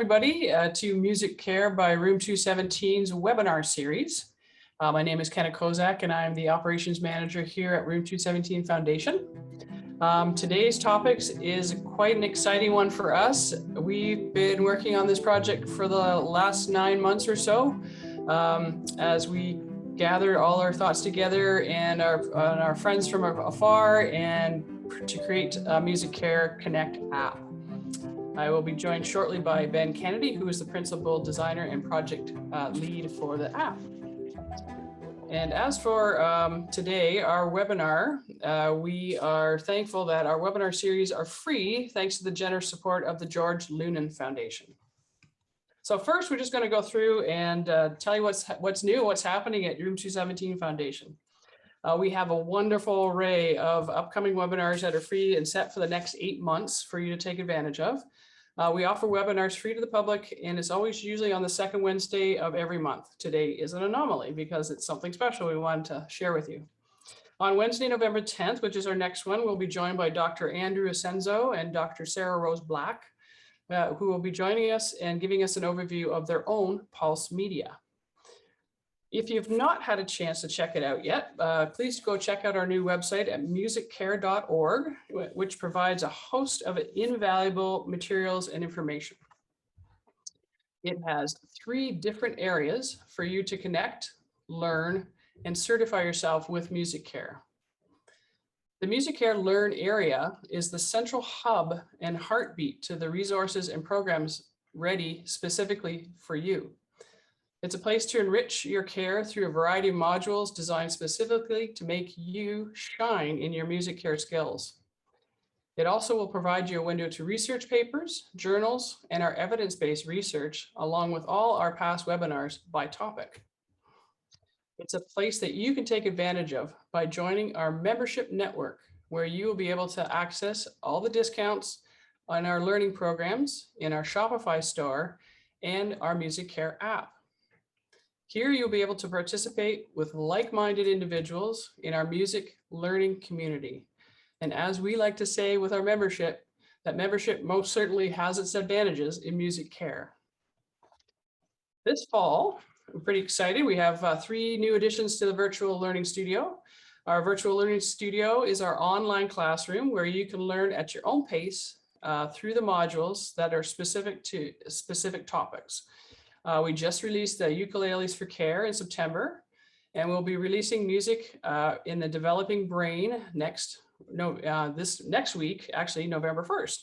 everybody to Musiccare by RM217's webinar series. My name is Kenna Kozak and I'm the operations manager here at RM217 Foundation. Today's topics is quite an exciting one for us. We've been working on this project for the last 9 months or so as we gather all our thoughts together and our friends from afar and to create a Musiccare CONNECT app. I will be joined shortly by Ben Kennedy, who is the principal designer and project lead for the app. And as for today, our webinar, we are thankful that our webinar series are free thanks to the generous support of the George Lunan Foundation. So first, we're just going to go through and tell you what's new, what's happening at RM217 Foundation. We have a wonderful array of upcoming webinars that are free and set for the next 8 months for you to take advantage of. We offer webinars free to the public, and it's always usually on the second Wednesday of every month. Today is an anomaly because it's something special we wanted to share with you. On Wednesday, November 10th, which is our next one, we'll be joined by Dr. Andrew Asenzo and Dr. Sarah Rose Black, who will be joining us and giving us an overview of their own Pulse Media. If you've not had a chance to check it out yet, please go check out our new website at musiccare.org, which provides a host of invaluable materials and information. It has 3 different areas for you to connect, learn, and certify yourself with Musiccare. The Musiccare Learn area is the central hub and heartbeat to the resources and programs ready specifically for you. It's a place to enrich your care through a variety of modules designed specifically to make you shine in your Musiccare skills. It also will provide you a window to research papers, journals, and our evidence-based research, along with all our past webinars by topic. It's a place that you can take advantage of by joining our membership network, where you will be able to access all the discounts on our learning programs in our Shopify store and our Musiccare app. Here you'll be able to participate with like-minded individuals in our music learning community. And as we like to say with our membership, that membership most certainly has its advantages in Musiccare. This fall, I'm pretty excited. We have 3 new additions to the Virtual Learning Studio. Our Virtual Learning Studio is our online classroom where you can learn at your own pace through the modules that are specific to specific topics. We just released the Ukuleles for Care in September, and we'll be releasing music in the Developing Brain next week, actually November 1st.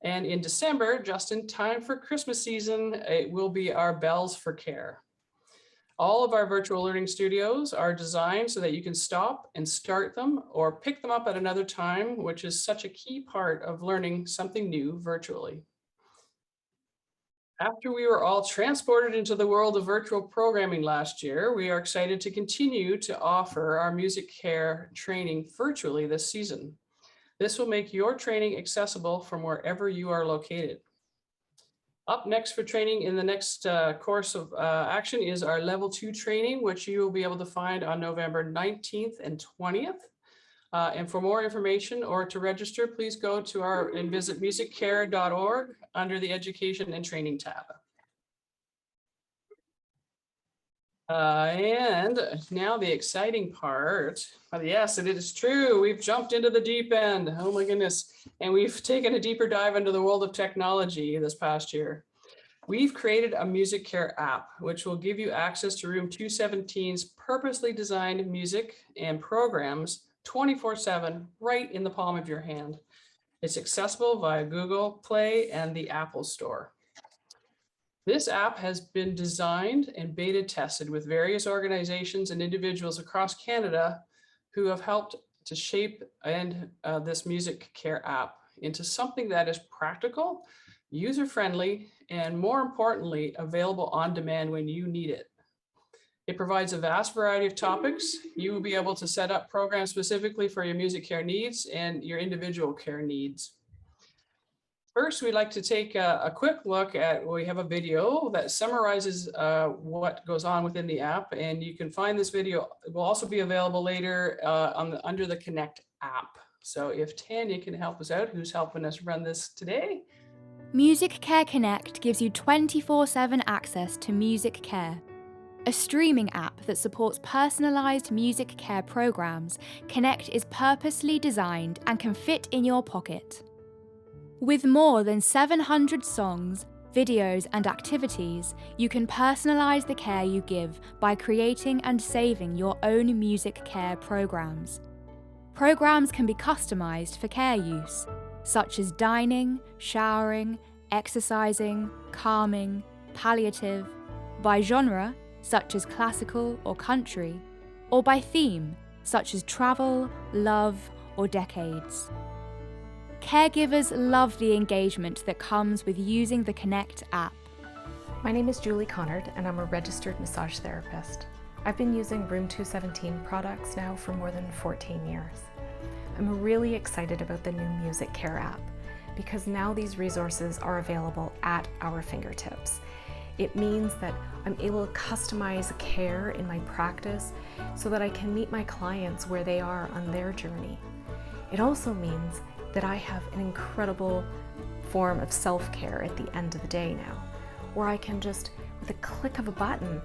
And in December, just in time for Christmas season, it will be our Bells for Care. All of our virtual learning studios are designed so that you can stop and start them or pick them up at another time, which is such a key part of learning something new virtually. After we were all transported into the world of virtual programming last year, we are excited to continue to offer our Musiccare training virtually this season. This will make your training accessible from wherever you are located. Up next for training in the next course of action is our level 2 training, which you will be able to find on November 19th and 20th. And for more information or to register, please go to and visit musiccare.org under the Education and Training tab. And now the exciting part. Yes, it is true. We've jumped into the deep end. Oh my goodness. And we've taken a deeper dive into the world of technology this past year. We've created a Musiccare app, which will give you access to RM217's purposely designed music and programs 24/7 right in the palm of your hand. It's accessible via Google Play and the Apple Store. This app has been designed and beta tested with various organizations and individuals across Canada who have helped to shape this Musiccare app into something that is practical, user-friendly, and more importantly, available on demand when you need it. It provides a vast variety of topics. You will be able to set up programs specifically for your Musiccare needs and your individual care needs. First, we'd like to take a quick look at, we have a video that summarizes what goes on within the app, and you can find this video. It will also be available later under the Connect app. So if Tanya can help us out, who's helping us run this today, Musiccare CONNECT gives you 24/7 access to Musiccare. A streaming app that supports personalised music care programmes, CONNECT is purposely designed and can fit in your pocket. With more than 700 songs, videos and activities, you can personalise the care you give by creating and saving your own music care programmes. Programmes can be customised for care use, such as dining, showering, exercising, calming, palliative, by genre, such as classical or country, or by theme, such as travel, love, or decades. Caregivers love the engagement that comes with using the CONNECT app. My name is Julienard and I'm a registered massage therapist. I've been using RM217 products now for more than 14 years. I'm really excited about the new Musiccare app because now these resources are available at our fingertips. It means that I'm able to customize care in my practice so that I can meet my clients where they are on their journey. It also means that I have an incredible form of self-care at the end of the day now, where I can just, with a click of a button,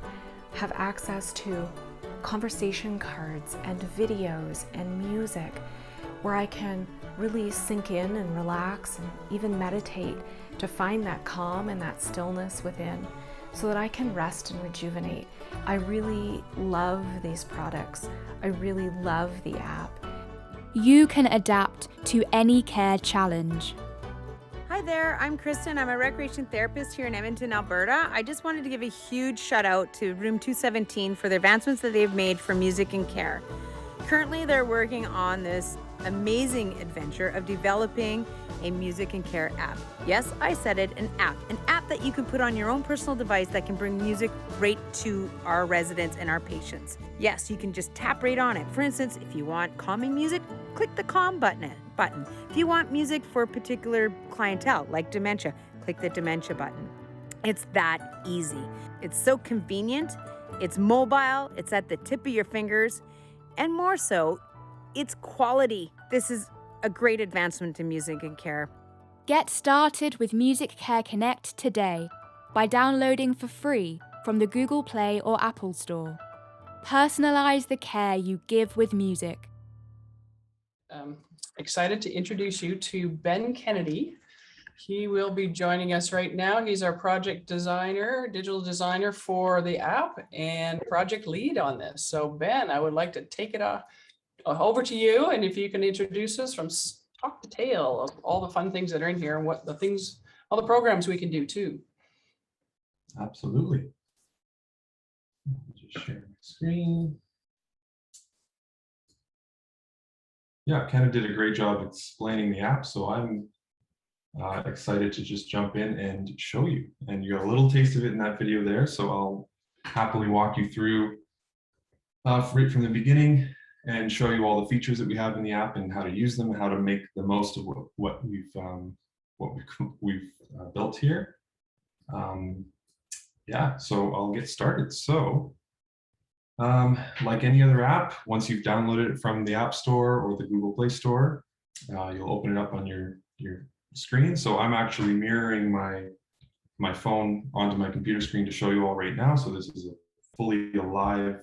have access to conversation cards and videos and music, where I can really sink in and relax and even meditate to find that calm and that stillness within so that I can rest and rejuvenate. I really love these products. I really love the app. You can adapt to any care challenge. Hi there, I'm Kristen. I'm a recreation therapist here in Edmonton, Alberta. I just wanted to give a huge shout out to RM217 for the advancements that they've made for music and care. Currently, they're working on this amazing adventure of developing a music and care app. Yes, I said it, an app that you can put on your own personal device that can bring music right to our residents and our patients. Yes, you can just tap right on it. For instance, if you want calming music, click the calm button. If you want music for a particular clientele, like dementia, click the dementia button. It's that easy. It's so convenient, it's mobile, it's at the tip of your fingers, and more so, it's quality. This is a great advancement in music and care. Get started with Musiccare CONNECT today by downloading for free from the Google Play or Apple Store. Personalize the care you give with music. Excited to introduce you to Ben Kennedy. He will be joining us right now. He's our project designer, digital designer for the app and project lead on this. So Ben, I would like to take it over to you, and if you can introduce us from top to tail of all the fun things that are in here and what the things, all the programs we can do too. Absolutely. Just share my screen. Yeah, Kenna did a great job explaining the app, so I'm excited to just jump in and show you. And you got a little taste of it in that video there, so I'll happily walk you through right from the beginning and show you all the features that we have in the app and how to use them, how to make the most of what we've built here. Yeah, so I'll get started. So like any other app, once you've downloaded it from the App Store or the Google Play Store, you'll open it up on your screen. So I'm actually mirroring my phone onto my computer screen to show you all right now. So this is a fully live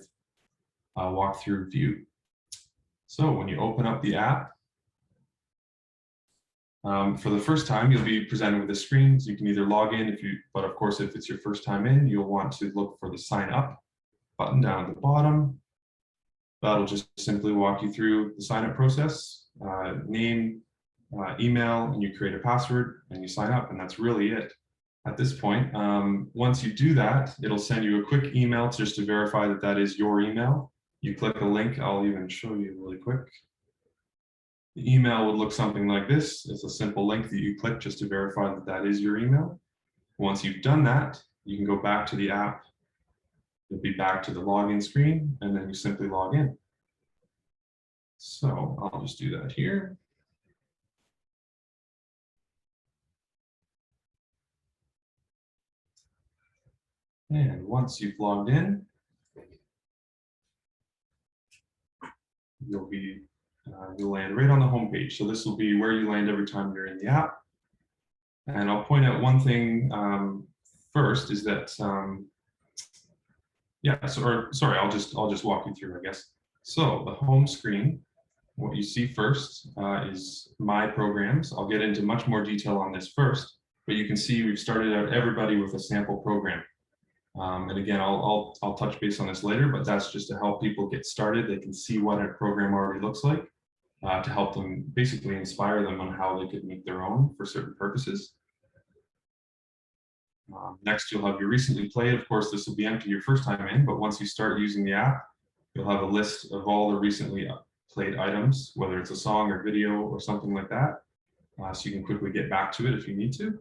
walkthrough view. So when you open up the app, for the first time, you'll be presented with a screen. So you can either log in but of course, if it's your first time in, you'll want to look for the sign up button down at the bottom. That'll just simply walk you through the sign up process, name, email, and you create a password and you sign up, and that's really it. At this point, once you do that, it'll send you a quick email just to verify that that is your email. You click a link, I'll even show you really quick. The email would look something like this. It's a simple link that you click just to verify that that is your email. Once you've done that, you can go back to the app. You'll be back to the login screen, and then you simply log in. So I'll just do that here. And once you've logged in, you'll land right on the home page. So this will be where you land every time you're in the app. And I'll point out one thing first is that, sorry, I'll just walk you through, I guess. So the home screen, what you see first is my programs. I'll get into much more detail on this first, but you can see we've started out everybody with a sample program. And again, I'll touch base on this later, but that's just to help people get started. They can see what a program already looks like to help them basically inspire them on how they could make their own for certain purposes. Next, you'll have your recently played. Of course, this will be empty your first time in, but once you start using the app, you'll have a list of all the recently played items, whether it's a song or video or something like that. So you can quickly get back to it if you need to.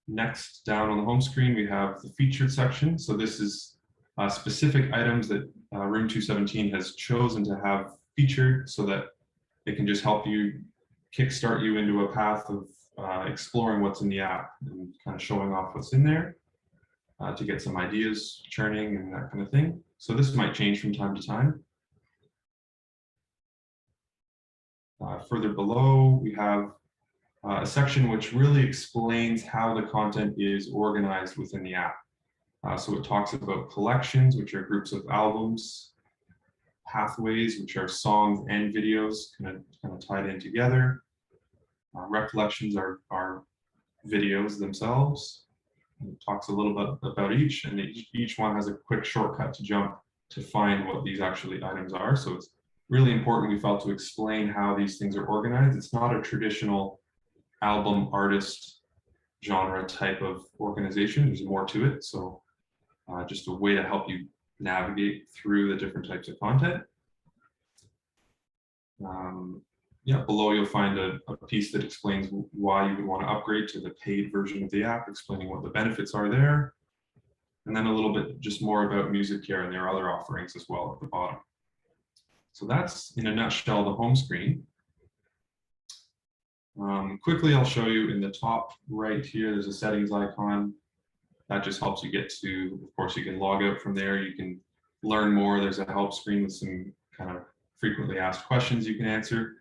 Next, down on the home screen, we have the featured section. So this is specific items that Room 217 has chosen to have featured so that it can just help you kickstart you into a path of exploring what's in the app and kind of showing off what's in there to get some ideas churning and that kind of thing. So this might change from time to time. Further below, we have a section which really explains how the content is organized within the app. So it talks about collections, which are groups of albums, pathways, which are songs and videos kind of tied in together. Recollections are videos themselves. It talks a little bit about each, and each one has a quick shortcut to jump to find what these actually items are. So it's really important, we felt, to explain how these things are organized. It's not a traditional album artist genre type of organization. There's more to it. So just a way to help you navigate through the different types of content. Below you'll find a piece that explains why you would want to upgrade to the paid version of the app, explaining what the benefits are there. And then a little bit just more about Musiccare and their other offerings as well at the bottom. So that's, in a nutshell, the home screen. Quickly, I'll show you in the top right here, there's a settings icon. That just helps you get to, of course, you can log out from there. You can learn more. There's a help screen with some kind of frequently asked questions you can answer.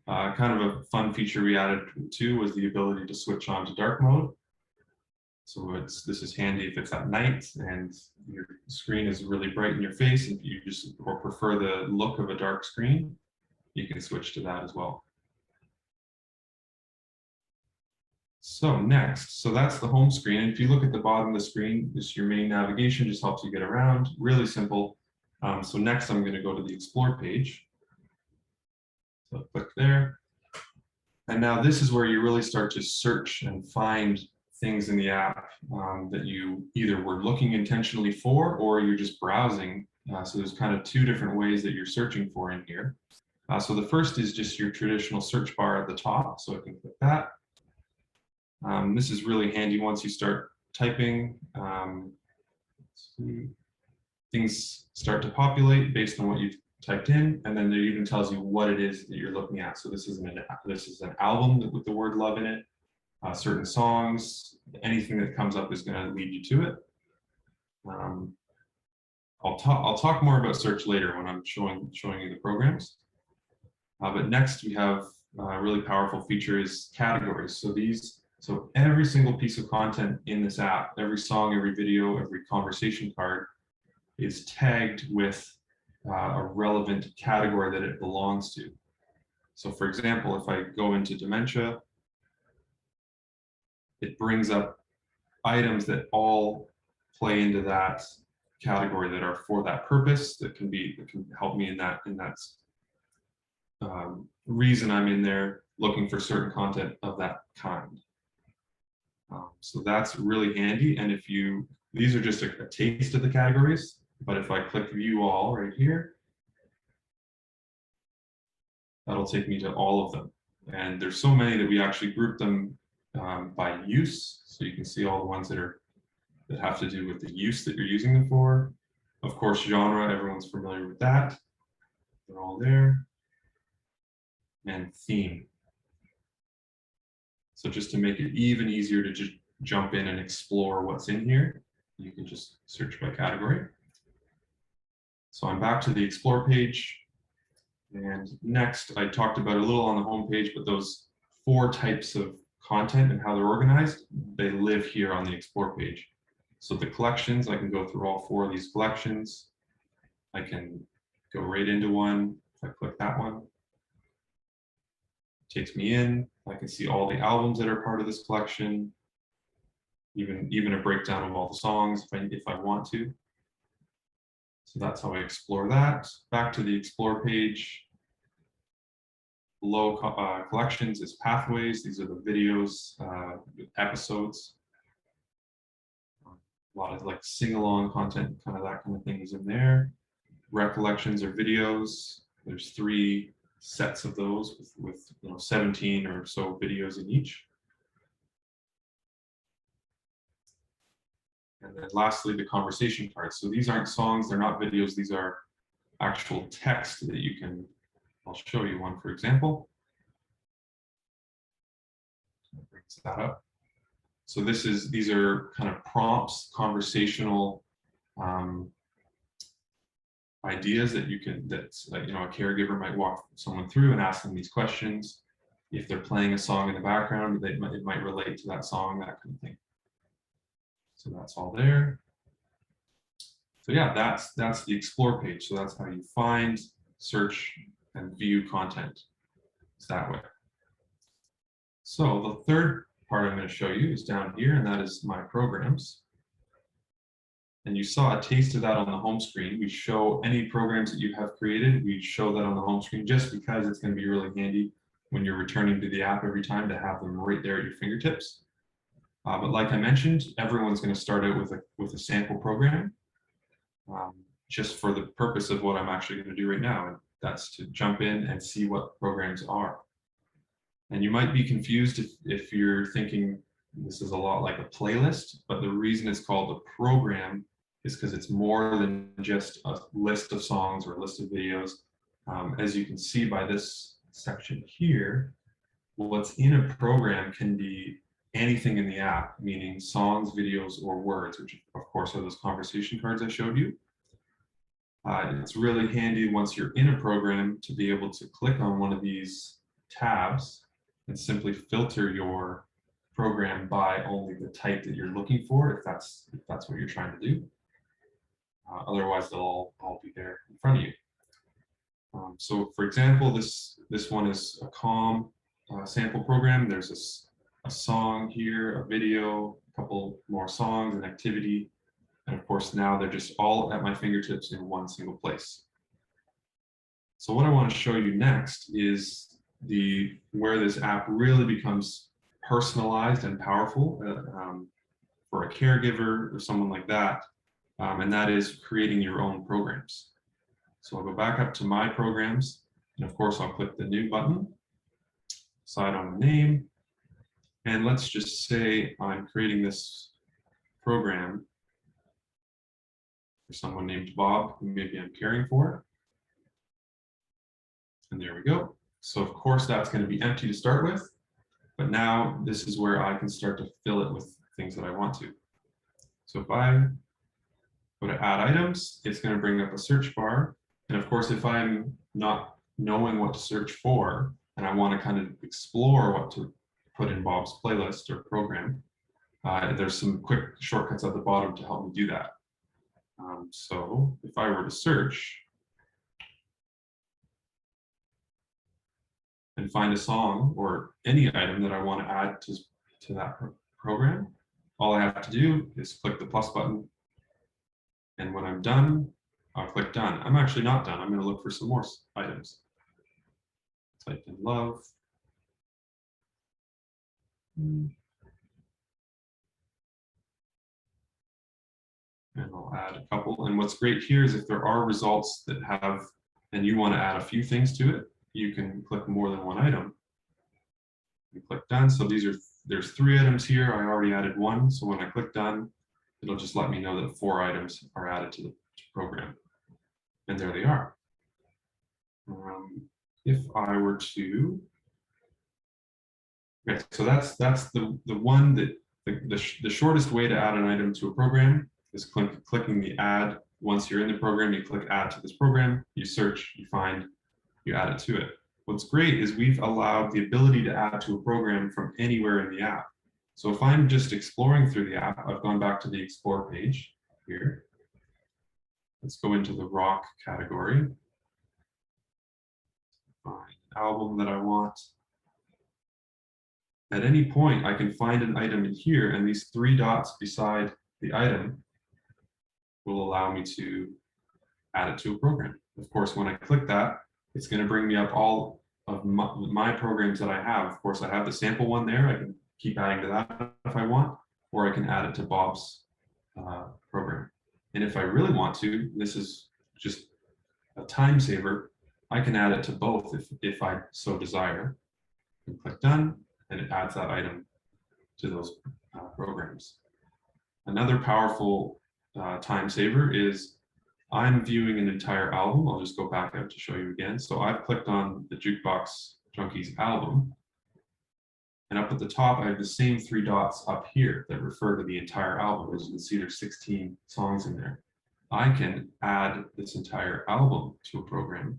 Kind of a fun feature we added too was the ability to switch on to dark mode. So this is handy if it's at night and your screen is really bright in your face. If you just or prefer the look of a dark screen, you can switch to that as well. So next, so that's the home screen. And if you look at the bottom of the screen, this is your main navigation, just helps you get around, really simple. So next I'm going to go to the Explore page. So click there. And now this is where you really start to search and find things in the app that you either were looking intentionally for or you're just browsing. So there's kind of two different ways that you're searching for in here. So the first is just your traditional search bar at the top. So I can click that. This is really handy once you start typing. Things start to populate based on what you've typed in, and then it even tells you what it is that you're looking at. So this is an album with the word love in it. Certain songs, anything that comes up is going to lead you to it. I'll talk more about search later when I'm showing you the programs. But next we have a really powerful feature is categories. So every single piece of content in this app, every song, every video, every conversation card is tagged with a relevant category that it belongs to. So for example, if I go into dementia, it brings up items that all play into that category that are for that purpose, that can help me in that reason I'm in there looking for certain content of that kind. So that's really handy. And these are just a taste of the categories, but if I click view all right here, that'll take me to all of them. And there's so many that we actually group them by use. So you can see all the ones that have to do with the use that you're using them for. Of course, genre, everyone's familiar with that. They're all there. And theme. So just to make it even easier to just jump in and explore what's in here, you can just search by category. So I'm back to the Explore page. And next, I talked about a little on the home page, but those 4 types of content and how they're organized, they live here on the Explore page. So the collections, I can go through all 4 of these collections. I can go right into one. If I click that one, it takes me in. I can see all the albums that are part of this collection, even a breakdown of all the songs if I want to. So that's how I explore that. Back to the Explore page. Below collections is pathways. These are the videos, episodes. A lot of like sing-along content, kind of that kind of thing is in there. Recollections or videos. There's 3 sets of those with 17 or so videos in each. And then lastly, the conversation cards. So these aren't songs, they're not videos, these are actual text that you can, I'll show you one for example. Brings that up. So these are kind of prompts, conversational ideas that a caregiver might walk someone through and ask them these questions. If they're playing a song in the background, it might relate to that song, that kind of thing. So that's all there. So yeah, that's the Explore page. So that's how you find, search, and view content. It's that way. So the third part I'm going to show you is down here, and that is my programs. And you saw a taste of that on the home screen. We show any programs that you have created. We show that on the home screen just because it's going to be really handy when you're returning to the app every time to have them right there at your fingertips. But like I mentioned, everyone's going to start out with a sample program, just for the purpose of what I'm actually going to do right now, and that's to jump in and see what programs are. And you might be confused if you're thinking this is a lot like a playlist, but the reason it's called a program is because it's more than just a list of songs or a list of videos. As you can see by this section here, what's in a program can be anything in the app, meaning songs, videos, or words, which of course are those conversation cards I showed you. It's really handy once you're in a program to be able to click on one of these tabs and simply filter your program by only the type that you're looking for, if that's what you're trying to do. Otherwise, they'll all be there in front of you. So for example, this one is a calm sample program. There's a song here, a video, a couple more songs, an activity, and of course now they're just all at my fingertips in one single place. So what I want to show you next is where this app really becomes personalized and powerful for a caregiver or someone like that, and that is creating your own programs. So I'll go back up to my programs, and of course I'll click the new button, decide on a name, and let's just say I'm creating this program for someone named Bob, who maybe I'm caring for. And there we go. So of course that's going to be empty to start with, but now this is where I can start to fill it with things that I want to. So if I go to add items, it's going to bring up a search bar. And of course, if I'm not knowing what to search for, and I want to kind of explore what to put in Bob's playlist or program, there's some quick shortcuts at the bottom to help me do that. So if I were to search and find a song or any item that I want to add to that program, all I have to do is click the plus button. And when I'm done, I'll click done. I'm actually not done. I'm going to look for some more items. Type in love. And I'll add a couple. And what's great here is if there are results that have, and you want to add a few things to it, you can click more than one item. You click done. So there's 3 items here. I already added 1. So when I click done, it'll just let me know that 4 items are added to the program. And there they are. If I were to, okay, so that's the one that the shortest way to add an item to a program is clicking the add. Once you're in the program, you click add to this program, you search, you find, you add it to it. what's great is we've allowed the ability to add to a program from anywhere in the app. So if I'm just exploring through the app, I've gone back to the Explore page here. Let's go into the rock category. Find an album that I want. At any point, I can find an item in here, and these 3 dots beside the item will allow me to add it to a program. Of course, when I click that, it's going to bring me up all of my programs that I have. Of course, I have the sample one there. I can keep adding to that if I want, or I can add it to Bob's program. And if I really want to, this is just a time saver. I can add it to both if I so desire. And click done, and it adds that item to those programs. Another powerful time saver is I'm viewing an entire album. I'll just go back out to show you again. So I've clicked on the Jukebox Junkies album. And up at the top, I have the same 3 dots up here that refer to the entire album. As you can see, there's 16 songs in there. I can add this entire album to a program,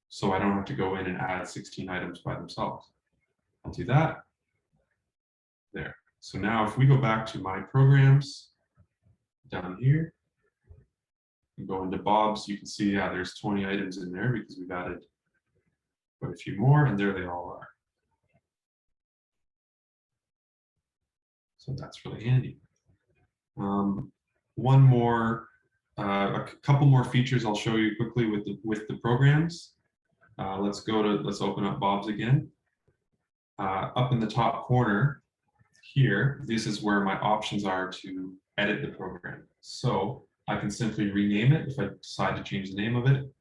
so I don't have to go in and add 16 items by themselves. I'll do that. There. So now if we go back to my programs down here, and go into Bob's, you can see, yeah, there's 20 items in there because we've added quite a few more, and there they all are. So that's really handy. One more, a couple more features I'll show you quickly with the programs. Let's open up Bob's again. Up in the top corner here, this is where my options are to edit the program. So I can simply rename it if I decide to change the name of it.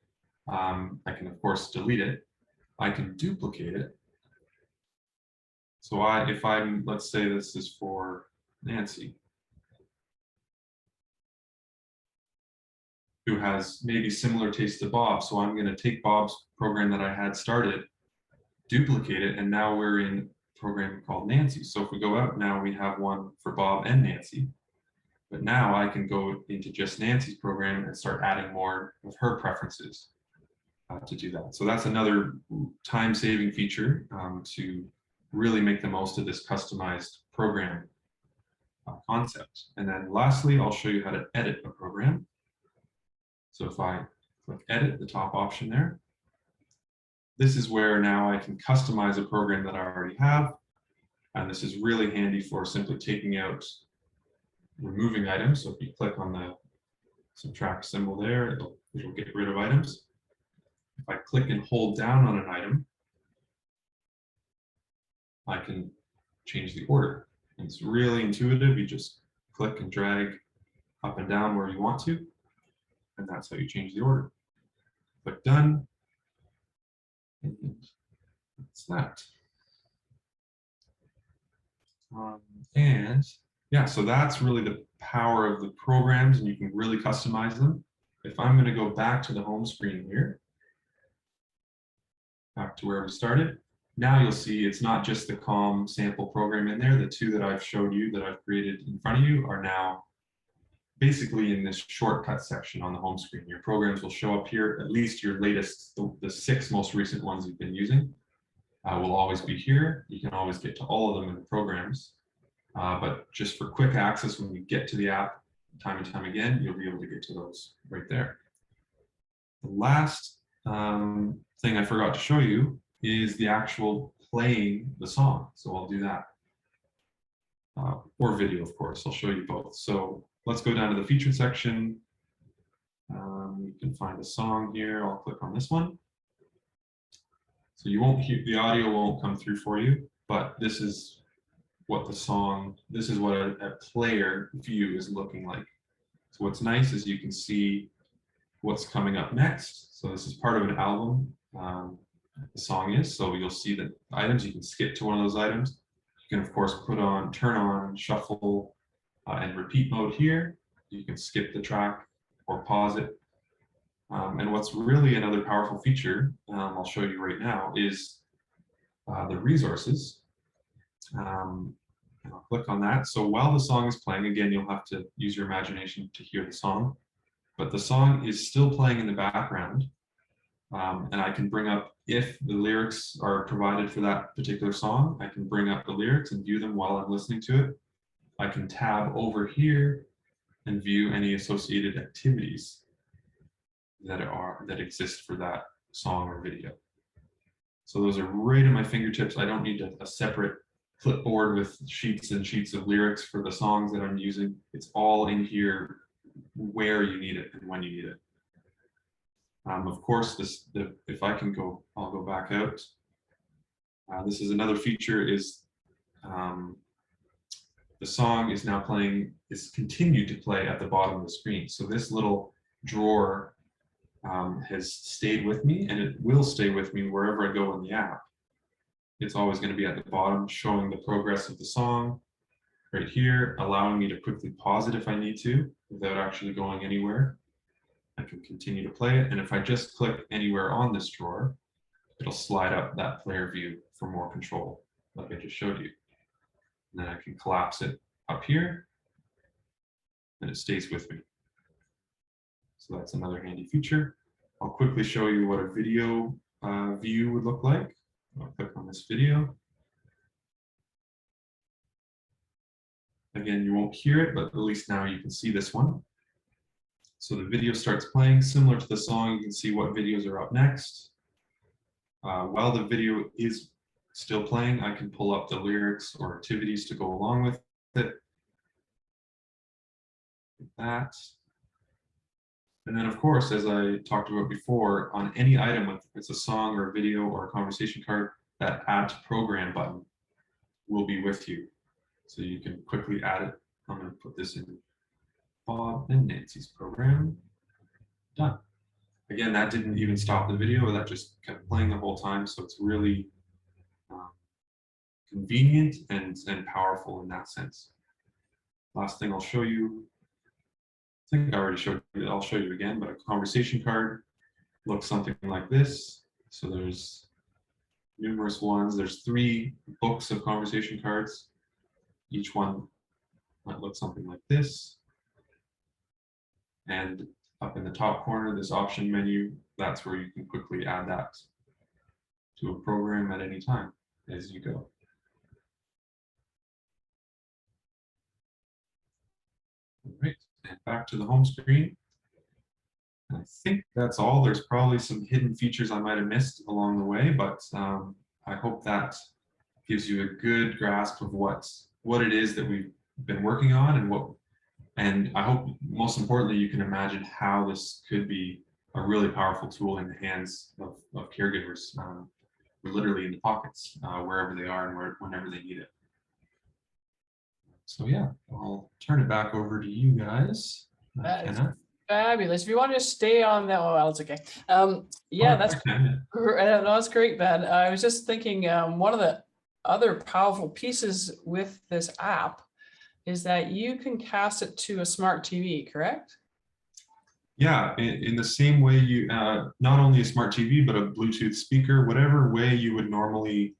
I can, of course, delete it. I can duplicate it. So let's say this is for Nancy, who has maybe similar taste to Bob. So I'm going to take Bob's program that I had started, duplicate it, and now we're in a program called Nancy. So if we go out now, we have one for Bob and Nancy. But now I can go into just Nancy's program and start adding more of her preferences to do that. So that's another time-saving feature to really make the most of this customized program concept. And then lastly, I'll show you how to edit a program. So if I click edit, the top option there, this is where now I can customize a program that I already have. And this is really handy for simply taking out, removing items. So if you click on the subtract symbol there, it'll get rid of items. If I click and hold down on an item, I can change the order. And it's really intuitive. You just click and drag up and down where you want to, and that's how you change the order. Click done, and that's that. And yeah, so that's really the power of the programs, and you can really customize them. If I'm going to go back to the home screen here, back to where we started, now you'll see it's not just the COM sample program in there. The 2 that I've showed you, that I've created in front of you, are now basically in this shortcut section on the home screen. Your programs will show up here, at least your latest, the 6 most recent ones you've been using will always be here. You can always get to all of them in the programs. But just for quick access, when you get to the app time and time again, you'll be able to get to those right there. The last thing I forgot to show you is the actual playing the song. So I'll do that. Or video, of course. I'll show you both. So let's go down to the featured section. You can find a song here. I'll click on this one. So you won't hear, the audio won't come through for you, but this is what the song, this is what a player view is looking like. So what's nice is you can see what's coming up next. So this is part of an album. The song is, so you'll see the items. You can skip to one of those items. You can, of course, turn on shuffle and repeat mode here. You can skip the track or pause it. And what's really another powerful feature, I'll show you right now, is the resources. And I'll click on that. So while the song is playing, again, you'll have to use your imagination to hear the song, but the song is still playing in the background. And I can bring up if the lyrics are provided for that particular song, I can bring up the lyrics and view them while I'm listening to it. I can tab over here and view any associated activities that exist for that song or video. So those are right at my fingertips. I don't need a separate clipboard with sheets and sheets of lyrics for the songs that I'm using. It's all in here where you need it and when you need it. Of course, if I can go, I'll go back out. This is another feature is the song is now playing, is continued to play at the bottom of the screen. So this little drawer has stayed with me, and it will stay with me wherever I go in the app. It's always going to be at the bottom, showing the progress of the song right here, allowing me to quickly pause it if I need to without actually going anywhere. I can continue to play it, and if I just click anywhere on this drawer, it'll slide up that player view for more control, like I just showed you. And then I can collapse it up here, and it stays with me. So that's another handy feature. I'll quickly show you what a video view would look like. I'll click on this video. Again, you won't hear it, but at least now you can see this one. So the video starts playing, similar to the song. You can see what videos are up next. While the video is still playing, I can pull up the lyrics or activities to go along with it. Like that. And then, of course, as I talked about before, on any item, if it's a song or a video or a conversation card, that Add to Program button will be with you. So you can quickly add it. I'm going to put this in Bob and Nancy's program. Done. Again, that didn't even stop the video. That just kept playing the whole time. So it's really convenient and powerful in that sense. Last thing I'll show you. I think I already showed you. I'll show you again, but a conversation card looks something like this. So there's numerous ones. There's 3 books of conversation cards. Each one might look something like this. And up in the top corner, this option menu, that's where you can quickly add that to a program at any time as you go. All right, and back to the home screen. I think that's all. There's probably some hidden features I might have missed along the way, but I hope that gives you a good grasp of what it is that we've been working on, and I hope most importantly you can imagine how this could be a really powerful tool in the hands of caregivers, literally in the pockets, wherever they are and whenever they need it. So yeah, I'll turn it back over to you guys. Fabulous. If you want to just stay on that, well, it's okay. Yeah, that's great, Ben. I was just thinking, one of the other powerful pieces with this app is that you can cast it to a smart TV, correct? Yeah, in the same way you, not only a smart TV, but a Bluetooth speaker, whatever way you would normally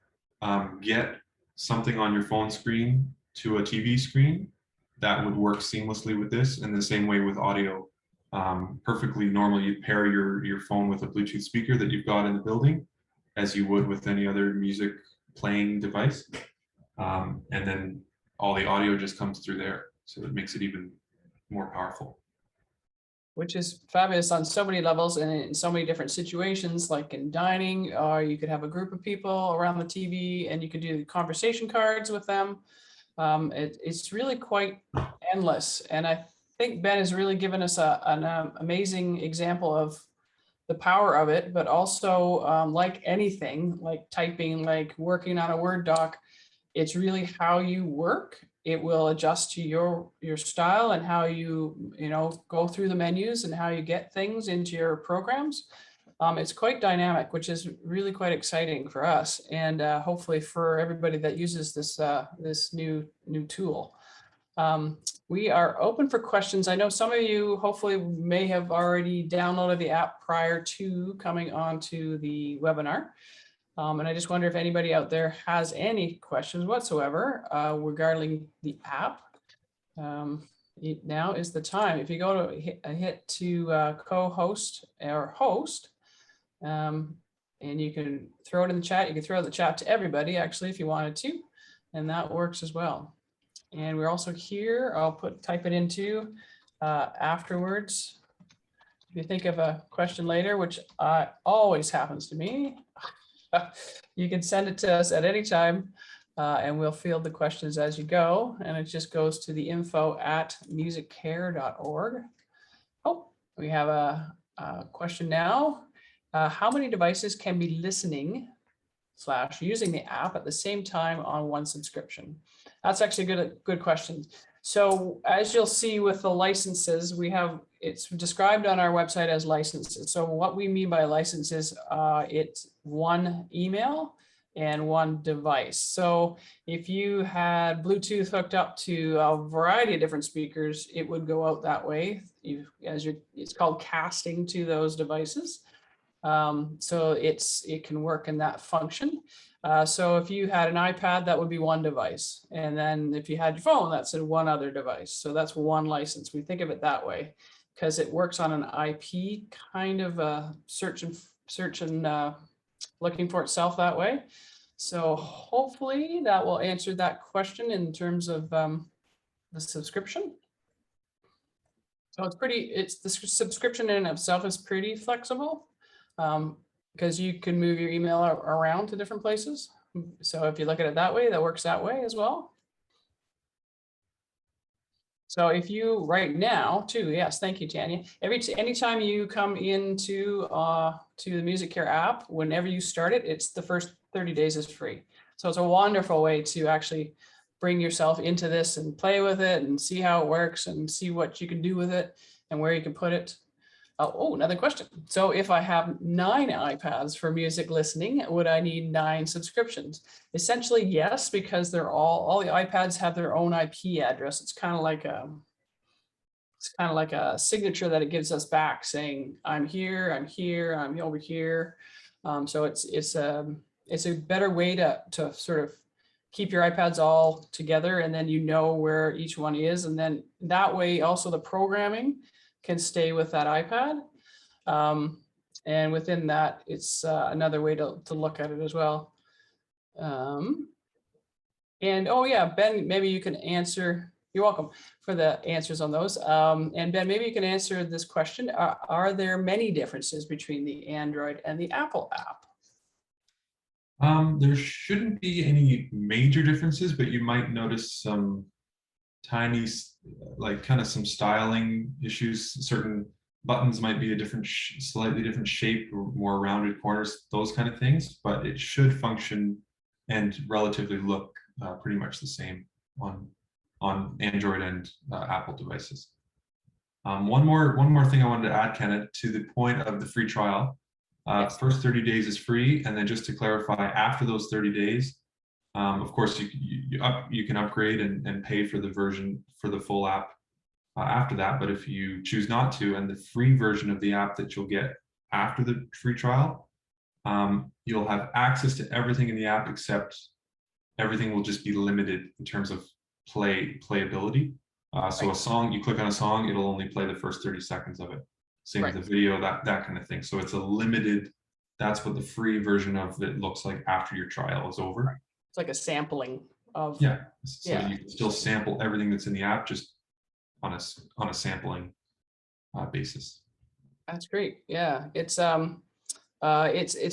get something on your phone screen to a TV screen, that would work seamlessly with this. And the same way with audio, perfectly normal, you pair your phone with a Bluetooth speaker that you've got in the building, as you would with any other music playing device. And then all the audio just comes through there. So it makes it even more powerful. Which is fabulous on so many levels and in so many different situations, like in dining, or you could have a group of people around the TV and you could do conversation cards with them. It's really quite endless. And I think Ben has really given us an amazing example of the power of it, but also like anything, like typing, like working on a Word doc, it's really how you work. It will adjust to your style and how you go through the menus and how you get things into your programs. It's quite dynamic, which is really quite exciting for us, and hopefully for everybody that uses this new tool. We are open for questions. I know some of you hopefully may have already downloaded the app prior to coming on to the webinar. And I just wonder if anybody out there has any questions whatsoever regarding the app. Now is the time. If you go to hit to co-host or host, And you can throw it in the chat. You can throw the chat to everybody, actually, if you wanted to, and that works as well. And we're also here. I'll type it into afterwards. If you think of a question later, which always happens to me, you can send it to us at any time, and we'll field the questions as you go. And it just goes to the info@musiccare.org. Oh, we have a question now. How many devices can be listening / using the app at the same time on one subscription? That's actually a good question. So as you'll see with the licenses, it's described on our website as licenses. So what we mean by licenses, it's one email and one device. So if you had Bluetooth hooked up to a variety of different speakers, it would go out that way. It's called casting to those devices. So it can work in that function. So if you had an iPad, that would be one device. And then if you had your phone, that's one other device. So that's one license. We think of it that way because it works on an IP kind of search and looking for itself that way. So hopefully that will answer that question in terms of the subscription. So the subscription in itself is pretty flexible. Because you can move your email around to different places. So if you look at it that way, that works that way as well. So if you right now too, yes, thank you, Tanya. Anytime you come into to the Musiccare app, whenever you start it, it's the first 30 days is free. So it's a wonderful way to actually bring yourself into this and play with it and see how it works and see what you can do with it and where you can put it. Oh, another question. So if I have 9 iPads for music listening, would I need 9 subscriptions? Essentially, yes, because they're all the iPads have their own IP address. It's kind of like a signature that it gives us back saying, I'm here, I'm over here. So it's a better way to sort of keep your iPads all together, and then you know where each one is. And then that way also the programming can stay with that iPad. And within that, it's another way to look at it as well. And oh yeah, Ben, maybe you can answer, you're welcome for the answers on those. And Ben, maybe you can answer this question. Are there many differences between the Android and the Apple app? There shouldn't be any major differences, but you might notice some tiny, like kind of some styling issues. Certain buttons might be a slightly different shape or more rounded corners, those kind of things, but it should function and relatively look pretty much the same on Android and Apple devices. One more thing I wanted to add, Kenneth, to the point of the free trial. Yes. First 30 days is free, and then just to clarify, after those 30 days, of course, you can upgrade and pay for the full app after that. But if you choose not to, and the free version of the app that you'll get after the free trial, you'll have access to everything in the app, except everything will just be limited in terms of playability. So a song, you click on a song, it'll only play the first 30 seconds of it. Same with the video, that kind of thing. So it's a limited. That's what the free version of it looks like after your trial is over. It's like a sampling of. Yeah. So you can still sample everything that's in the app, just on a sampling basis. That's great. Yeah, it's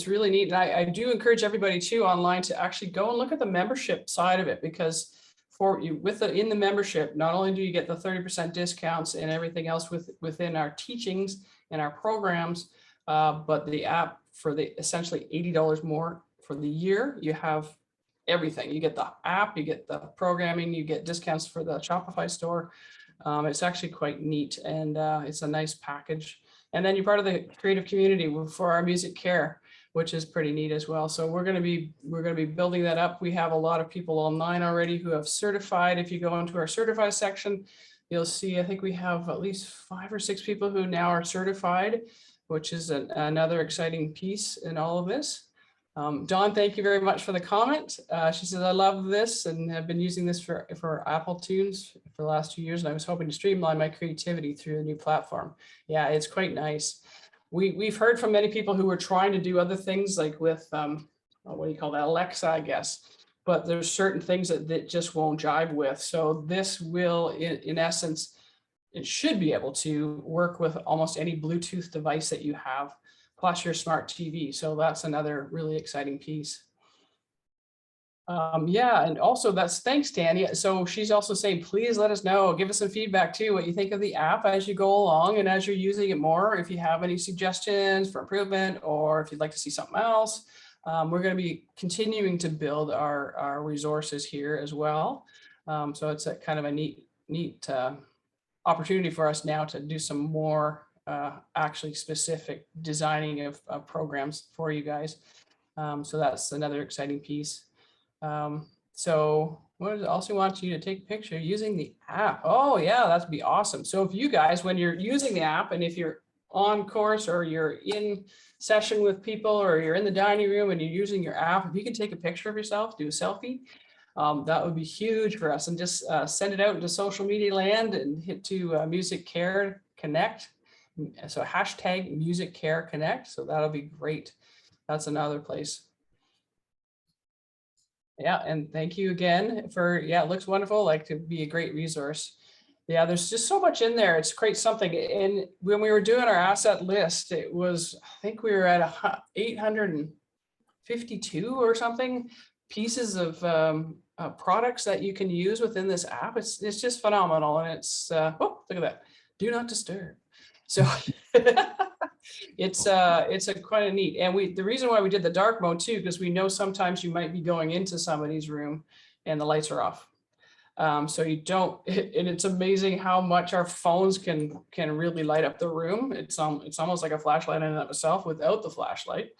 really neat. And I do encourage everybody too online to actually go and look at the membership side of it, because in the membership, not only do you get the 30% discounts and everything else within our teachings and our programs, but the app for the essentially $80 more for the year, you have everything. You get the app, you get the programming, you get discounts for the Shopify store. It's actually quite neat, and it's a nice package. And then you're part of the creative community for our Musiccare, which is pretty neat as well. So we're going to be building that up. We have a lot of people online already who have certified. If you go into our certified section, you'll see, I think we have at least 5 or 6 people who now are certified, which is another exciting piece in all of this. Dawn, thank you very much for the comment. She says, I love this and have been using this for Apple Tunes for the last 2 years. And I was hoping to streamline my creativity through a new platform. Yeah, it's quite nice. we've heard from many people who are trying to do other things like with, what do you call that? Alexa, I guess. But there's certain things that just won't jive with. So this will, in essence, it should be able to work with almost any Bluetooth device that you have, plus your smart TV. So that's another really exciting piece. Yeah, and also that's thanks, Tanya. So she's also saying, please let us know, give us some feedback too, what you think of the app as you go along and as you're using it more. If you have any suggestions for improvement, or if you'd like to see something else, we're going to be continuing to build our resources here as well. So it's a kind of a neat opportunity for us now to do some more actually specific designing of programs for you guys. So that's another exciting piece. So what else we want you to take a picture using the app? Oh yeah, that'd be awesome. So if you guys, when you're using the app, and if you're on course or you're in session with people or you're in the dining room and you're using your app, if you can take a picture of yourself, do a selfie, that would be huge for us, and just send it out into social media land and hit to Musiccare CONNECT. So hashtag Musiccare CONNECT. So that'll be great. That's another place. Yeah, and thank you again for, yeah, it looks wonderful, like to be a great resource. Yeah, there's just so much in there. It's great something. And when we were doing our asset list, it was, I think we were at 852 or something pieces of products that you can use within this app. It's just phenomenal. And it's, oh, look at that. Do not disturb. So it's a quite a neat. And the reason why we did the dark mode too, because we know sometimes you might be going into somebody's room and the lights are off. So you don't, and it's amazing how much our phones can really light up the room. It's almost like a flashlight in and of itself without the flashlight.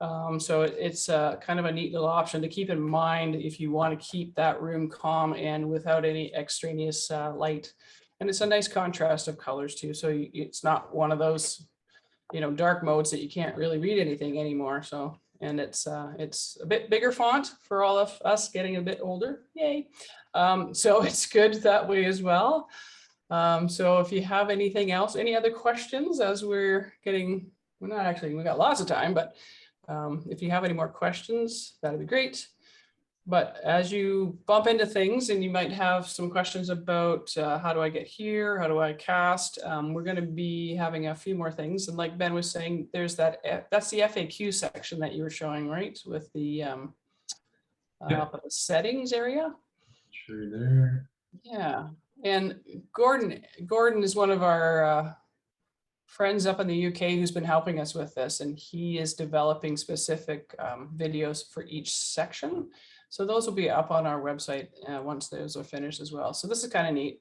So it's kind of a neat little option to keep in mind if you want to keep that room calm and without any extraneous light. And it's a nice contrast of colors too. So it's not one of those, dark modes that you can't really read anything anymore. So, and it's a bit bigger font for all of us getting a bit older. Yay. So it's good that way as well. So if you have anything else, any other questions as we're getting, we got lots of time, but if you have any more questions, that'd be great. But as you bump into things and you might have some questions about how do I get here? How do I cast? We're going to be having a few more things. And like Ben was saying, there's that's the FAQ section that you were showing, right? With the up the settings area. Sure there. Yeah. And Gordon is one of our friends up in the UK who's been helping us with this, and he is developing specific videos for each section. So those will be up on our website once those are finished as well. So this is kind of neat.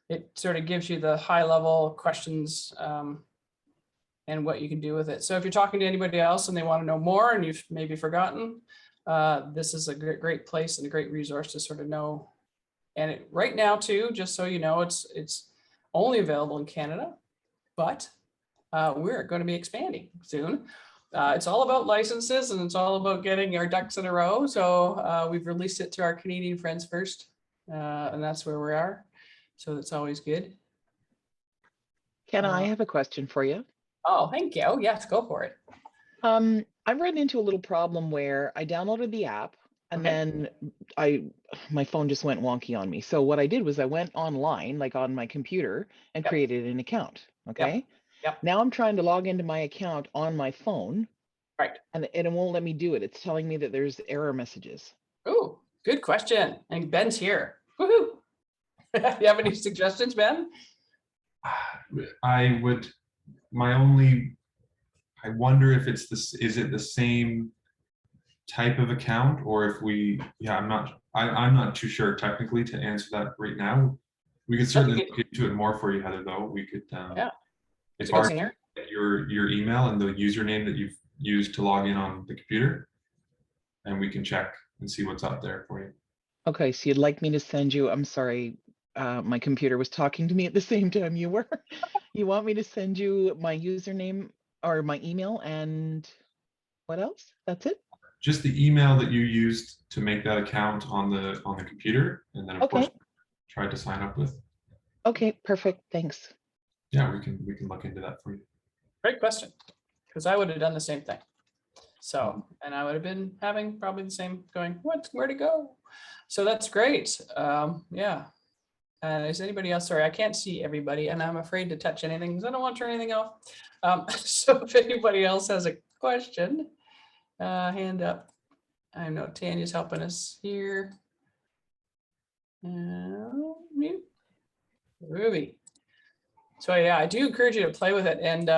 It sort of gives you the high level questions and what you can do with it. So if you're talking to anybody else and they want to know more and you've maybe forgotten, this is a great place and a great resource to sort of know. And right now too, just so you know, it's only available in Canada, but we're going to be expanding soon. It's all about licenses and it's all about getting our ducks in a row. So we've released it to our Canadian friends first, and that's where we are. So that's always good. Ken, I have a question for you. Oh, thank you. Yes, go for it. I've run into a little problem where I downloaded the app and then my phone just went wonky on me. So what I did was I went online, like on my computer, and created an account. Okay. Yep. Now I'm trying to log into my account on my phone. Right. And it won't let me do it. It's telling me that there's error messages. Oh, good question. And Ben's here. Woohoo. You have any suggestions, Ben? I wonder if it's is it the same type of account, or if I'm not too sure technically to answer that right now. We could certainly look into it more for you, Heather, though. We could, it's hard to get your email and the username that you've used to log in on the computer, and we can check and see what's up there for you. Okay, so you'd like me to send you, I'm sorry, my computer was talking to me at the same time you were. You want me to send you my username or my email and what else? That's it? Just the email that you used to make that account on the computer, and then of course tried to sign up with. Okay, perfect. Thanks. Yeah, we can look into that for you. Great question. because I would have done the same thing. So, and I would have been having probably the same going, what, where to go? So that's great. Yeah. Is anybody else? Sorry, I can't see everybody and I'm afraid to touch anything because I don't want to turn anything off. So if anybody else has a question, hand up. I know Tanya's helping us here. Mute. Ruby. So yeah, I do encourage you to play with it, and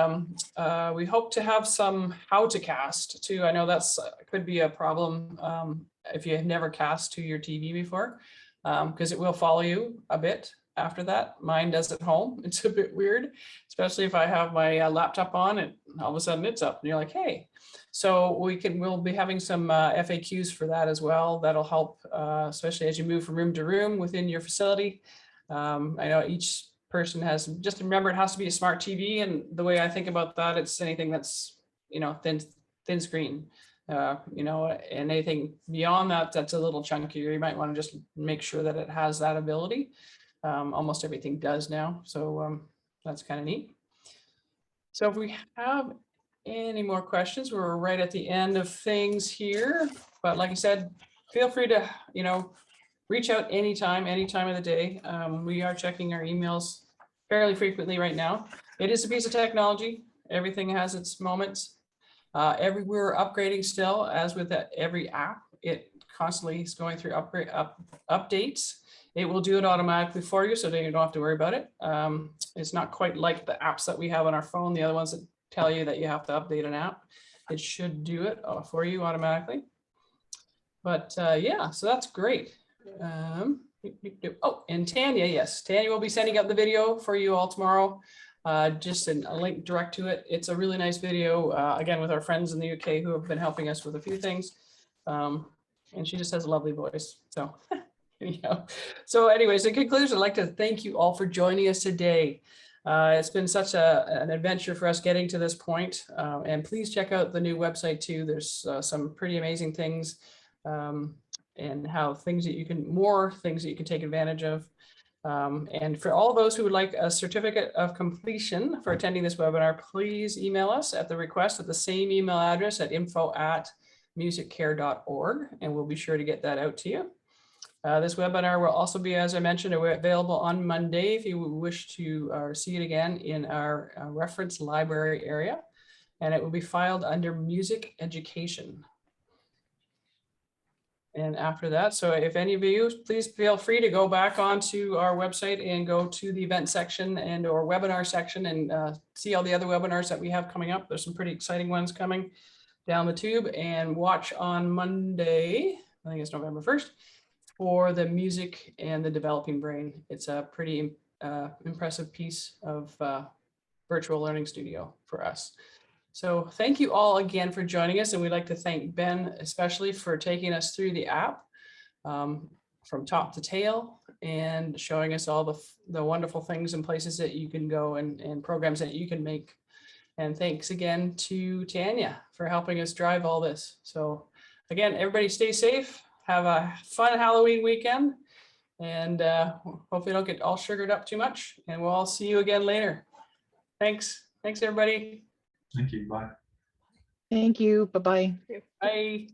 we hope to have some how to cast too. I know that's could be a problem if you have never cast to your TV before, because it will follow you a bit after that. Mine does at home. It's a bit weird, especially if I have my laptop on and all of a sudden it's up and you're like, hey. So we'll be having some FAQs for that as well. That'll help, especially as you move from room to room within your facility. I know each person has, just remember, it has to be a smart TV, and the way I think about that, it's anything that's, you know, thin screen, you know, and anything beyond that that's a little chunkier, you might want to just make sure that it has that ability. Almost everything does now, so that's kind of neat. So if we have any more questions, we're right at the end of things here, but like I said, feel free to, you know, reach out anytime, any time of the day. We are checking our emails fairly frequently right now. It is a piece of technology. Everything has its moments. We're upgrading still, as with every app. It constantly is going through updates. It will do it automatically for you, so that you don't have to worry about it. It's not quite like the apps that we have on our phone, the other ones that tell you that you have to update an app. It should do it for you automatically. But yeah, so that's great. Oh, and Tanya, yes, Tanya will be sending up the video for you all tomorrow. Just a link direct to it. It's a really nice video, again, with our friends in the UK who have been helping us with a few things. And she just has a lovely voice. So, you know. So anyways, in conclusion, I'd like to thank you all for joining us today. It's been such an adventure for us getting to this point. And please check out the new website too. There's some pretty amazing things. And how more things that you can take advantage of. And for all those who would like a certificate of completion for attending this webinar, please email us at the request at the same email address at info@musiccare.org, and we'll be sure to get that out to you. This webinar will also be, as I mentioned, available on Monday if you wish to see it again in our reference library area, and it will be filed under music education. And after that, so if any of you, please feel free to go back onto our website and go to the event section and or webinar section and see all the other webinars that we have coming up. There's some pretty exciting ones coming down the tube, and watch on Monday, I think it's November 1st, for the music and the developing brain. It's a pretty impressive piece of virtual learning studio for us. So thank you all again for joining us, and we'd like to thank Ben especially for taking us through the app from top to tail and showing us all the wonderful things and places that you can go and programs that you can make. And thanks again to Tanya for helping us drive all this. So again, everybody stay safe, have a fun Halloween weekend, and hopefully you don't get all sugared up too much, and we'll all see you again later. Thanks everybody. Thank you. Bye. Thank you. Bye-bye. Bye.